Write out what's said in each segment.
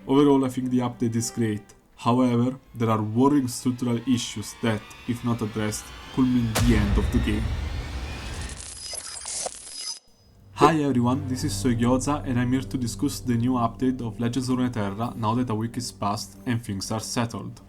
Overall, I think the update is great. However, there are worrying structural issues that, if not addressed, could mean the end of the game. Hi everyone, this is SoyGyoza and I'm here to discuss the new update of Legends of Runeterra now that a week is passed and things are settled.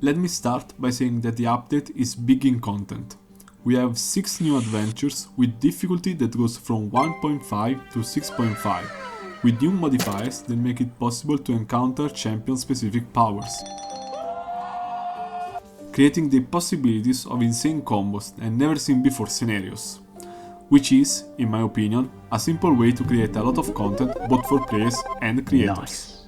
Let me start by saying that the update is big in content. We have 6 new adventures with difficulty that goes from 1.5 to 6.5, with new modifiers that make it possible to encounter champion-specific powers, creating the possibilities of insane combos and never-seen-before scenarios, which is, in my opinion, a simple way to create a lot of content both for players and creators. Nice.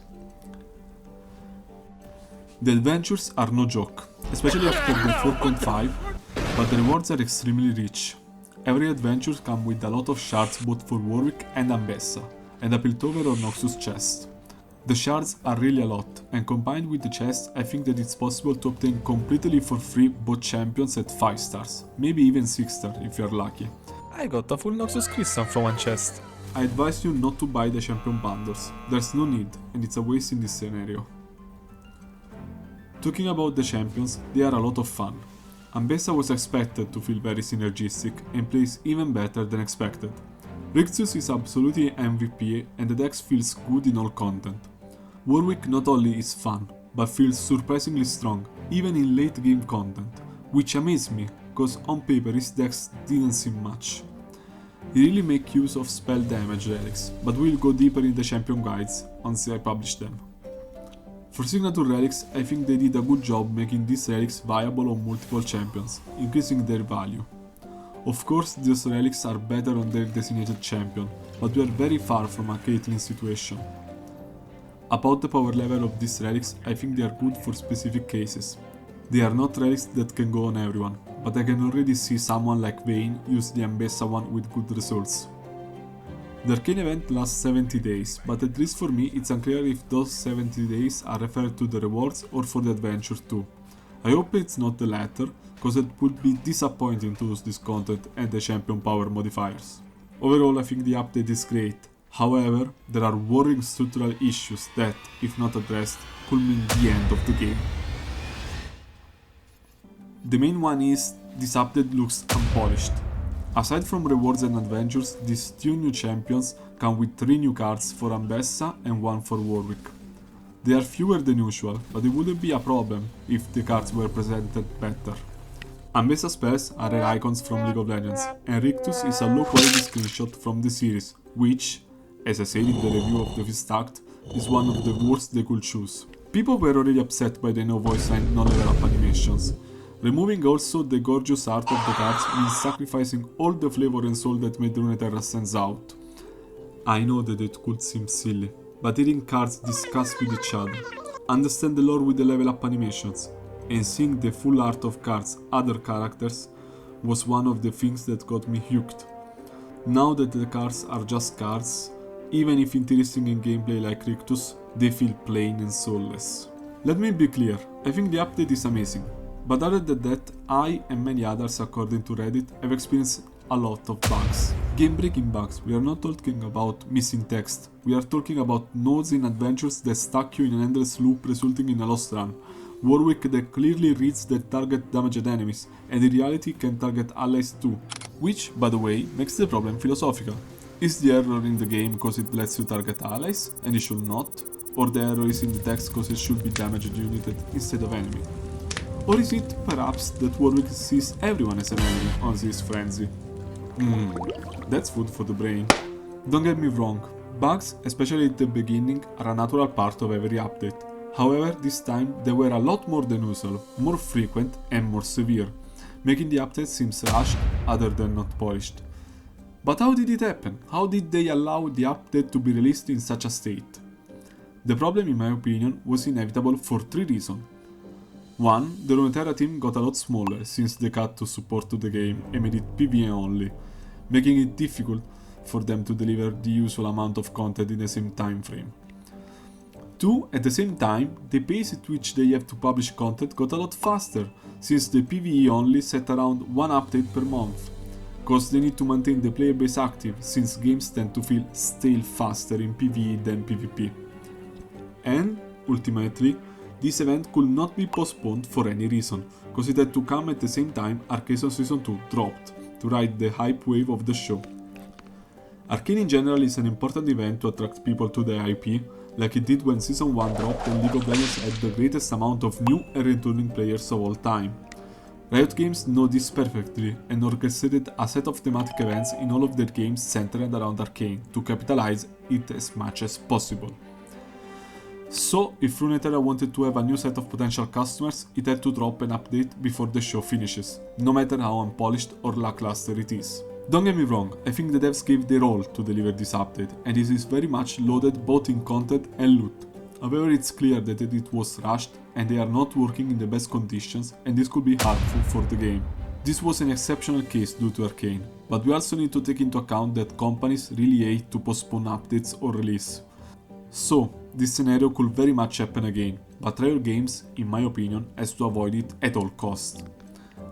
The adventures are no joke, especially after the 4.5, but the rewards are extremely rich. Every adventure comes with a lot of shards both for Warwick and Ambessa, and a Piltover or Noxus chest. The shards are really a lot, and combined with the chest I think that it's possible to obtain completely for free both champions at 5 stars, maybe even 6 stars if you're lucky. I got a full Noxus Crystal from one chest. I advise you not to buy the champion bundles, there's no need and it's a waste in this scenario. Talking about the champions, they are a lot of fun. Ambessa was expected to feel very synergistic and plays even better than expected. Rictus is absolutely MVP and the dex feels good in all content. Warwick not only is fun, but feels surprisingly strong, even in late game content, which amazed me, cause on paper his dex didn't seem much. He really make use of spell damage relics, but we'll go deeper in the champion guides once I publish them. For signature relics, I think they did a good job making these relics viable on multiple champions, increasing their value. Of course, these relics are better on their designated champion, but we are very far from a Caitlyn situation. About the power level of these relics, I think they are good for specific cases. They are not relics that can go on everyone, but I can already see someone like Vayne use the Ambessa one with good results. The arcane event lasts 70 days, but at least for me it's unclear if those 70 days are referred to the rewards or for the adventure too. I hope it's not the latter, cause it would be disappointing to lose this content and the champion power modifiers. Overall I think the update is great, however there are worrying structural issues that, if not addressed, could mean the end of the game. The main one is, this update looks unpolished. Aside from rewards and adventures, these 2 new champions come with 3 new cards for Ambessa and 1 for Warwick. They are fewer than usual, but it wouldn't be a problem if the cards were presented better. Ambessa spells are rare icons from League of Legends, and Rictus is a low quality screenshot from the series, which, as I said in the review of the first act, is one of the worst they could choose. People were already upset by the no voice line non-level up animations. Removing also the gorgeous art of the cards means sacrificing all the flavor and soul that made Runeterra stands out. I know that it could seem silly, but hearing cards discuss with each other, understand the lore with the level up animations, and seeing the full art of cards' other characters was one of the things that got me hooked. Now that the cards are just cards, even if interesting in gameplay like Rictus, they feel plain and soulless. Let me be clear, I think the update is amazing. But other than that, I and many others according to Reddit have experienced a lot of bugs. Game-breaking bugs. We are not talking about missing text. We are talking about nodes in adventures that stuck you in an endless loop resulting in a lost run. Warwick that clearly reads that target damaged enemies, and in reality can target allies too. Which, by the way, makes the problem philosophical. Is the error in the game because it lets you target allies, and it should not? Or the error is in the text because it should be damaged unit instead of enemy? Or is it perhaps that Warwick sees everyone as an enemy on this frenzy? That's food for the brain. Don't get me wrong, bugs, especially at the beginning, are a natural part of every update. However, this time they were a lot more than usual, more frequent and more severe, making the update seem rushed other than not polished. But how did it happen? How did they allow the update to be released in such a state? The problem, in my opinion, was inevitable for 3 reasons. 1. The Runeterra team got a lot smaller since they cut to support to the game and made it PvE only, making it difficult for them to deliver the usual amount of content in the same time frame. 2. At the same time, the pace at which they have to publish content got a lot faster, since the PvE only set around 1 update per month, cause they need to maintain the player base active, since games tend to feel stale faster in PvE than PvP. And, ultimately, this event could not be postponed for any reason, cause it had to come at the same time Arcane Season 2 dropped, to ride the hype wave of the show. Arcane in general is an important event to attract people to the IP, like it did when Season 1 dropped and League of Legends had the greatest amount of new and returning players of all time. Riot Games know this perfectly and orchestrated a set of thematic events in all of their games centered around Arcane to capitalize it as much as possible. So, if Runeterra wanted to have a new set of potential customers, it had to drop an update before the show finishes, no matter how unpolished or lackluster it is. Don't get me wrong, I think the devs gave their all to deliver this update, and this is very much loaded both in content and loot. However, it's clear that it was rushed, and they are not working in the best conditions, and this could be harmful for the game. This was an exceptional case due to Arcane, but we also need to take into account that companies really hate to postpone updates or release. So, this scenario could very much happen again, but Riot Games, in my opinion, has to avoid it at all costs.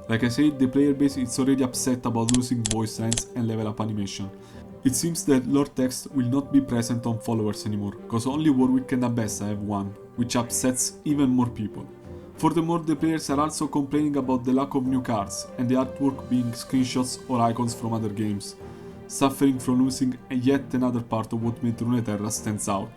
Like I said, the player base is already upset about losing voice lines and level up animation. It seems that lore text will not be present on followers anymore, cause only Warwick and Ambessa have one, which upsets even more people. Furthermore, the players are also complaining about the lack of new cards, and the artwork being screenshots or icons from other games, suffering from losing yet another part of what made Runeterra stands out.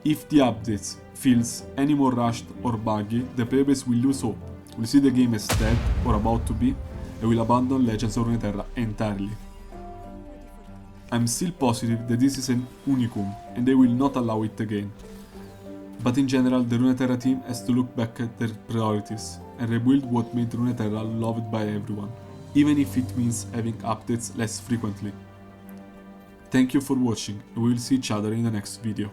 If the updates feels any more rushed or buggy, the player base will lose hope, will see the game as dead or about to be, and will abandon Legends of Runeterra entirely. I'm still positive that this is an unicum and they will not allow it again. But in general, the Runeterra team has to look back at their priorities and rebuild what made Runeterra loved by everyone, even if it means having updates less frequently. Thank you for watching, and we will see each other in the next video.